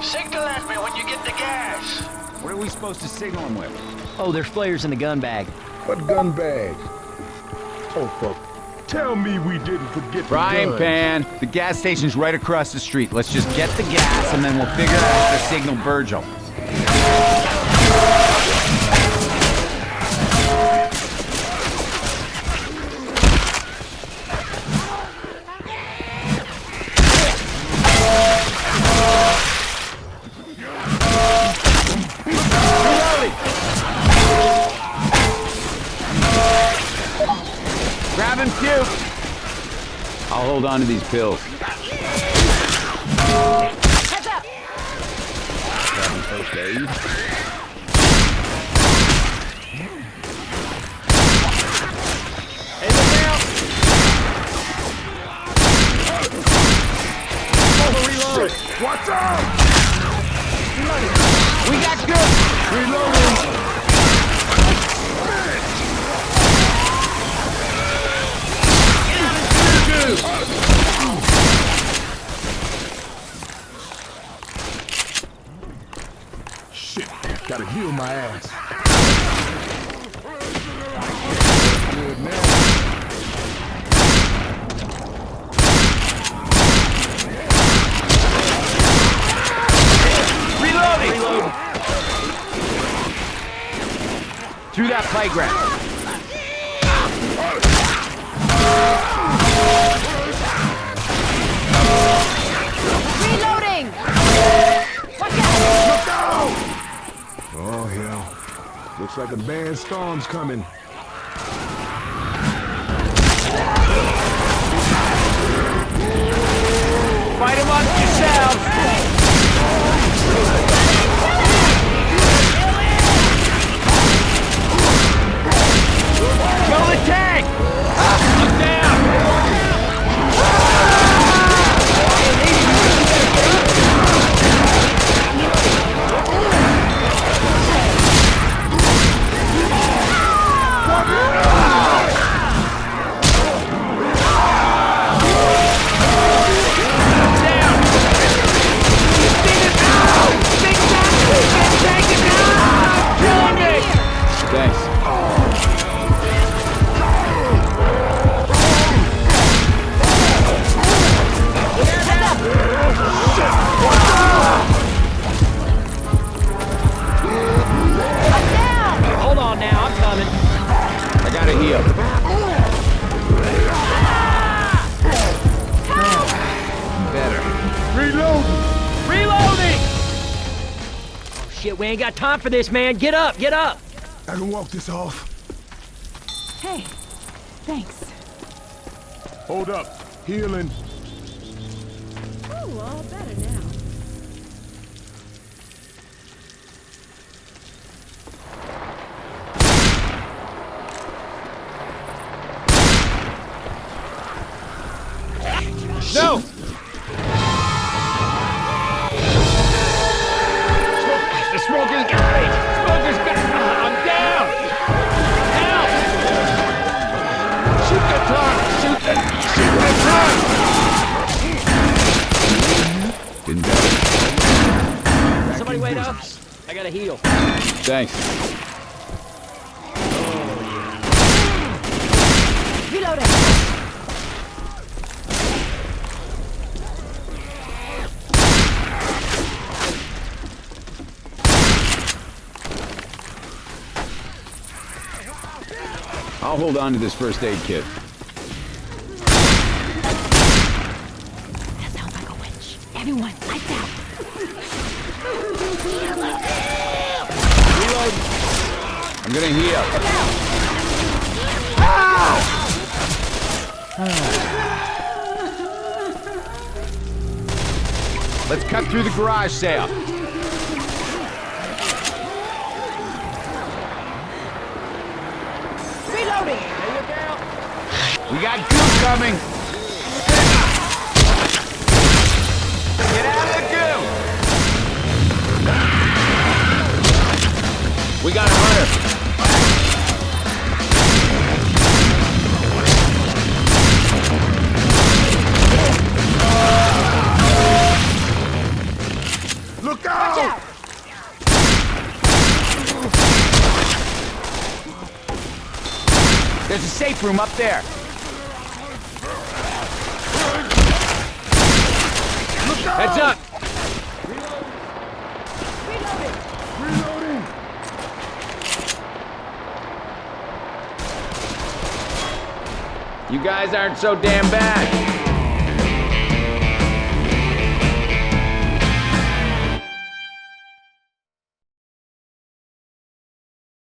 Signal at me when you get the gas. What are we supposed to signal him with? Oh, there's flares in the gun bag. What gun bag? Oh, fuck. Tell me we didn't forget the Frying guns. pan. The gas station's right across the street. Let's just get the gas and then we'll figure out how to signal Virgil. Grab him, Q. I'll hold on to these pills. Heads up! Grabbing first aid. Hey, look out! Reload! What's up? We got good. Reloading. Shit, gotta heal my ass. Good man. Reloading. Through that playground. Reloading! Watch out! Look out! Oh, hell. Looks like a bad storm's coming. Fight amongst yourselves. Kill the tank. I'm down. Thanks. Hold on now, I'm coming. I gotta heal. Better. Reloading! Oh shit, we ain't got time for this, man. Get up, get up! I can walk this off. Hey, thanks. Hold up. Healing. Oh, all better now. No! The smoker's got it! Smoker's got it! I'm down! Help! Shoot the truck! Shoot the truck! Didn't die. Somebody wait up. I gotta heal. Thanks. Reloading! I'll hold on to this first aid kit. That sounds like a witch. Everyone, lights out. Reload. I'm gonna heal. Let's cut through the garage sale. Reloading! We got goo coming. Get out of the goo. We got a hunter. Look out! There's a safe room up there. Heads up! Reloading! You guys aren't so damn bad.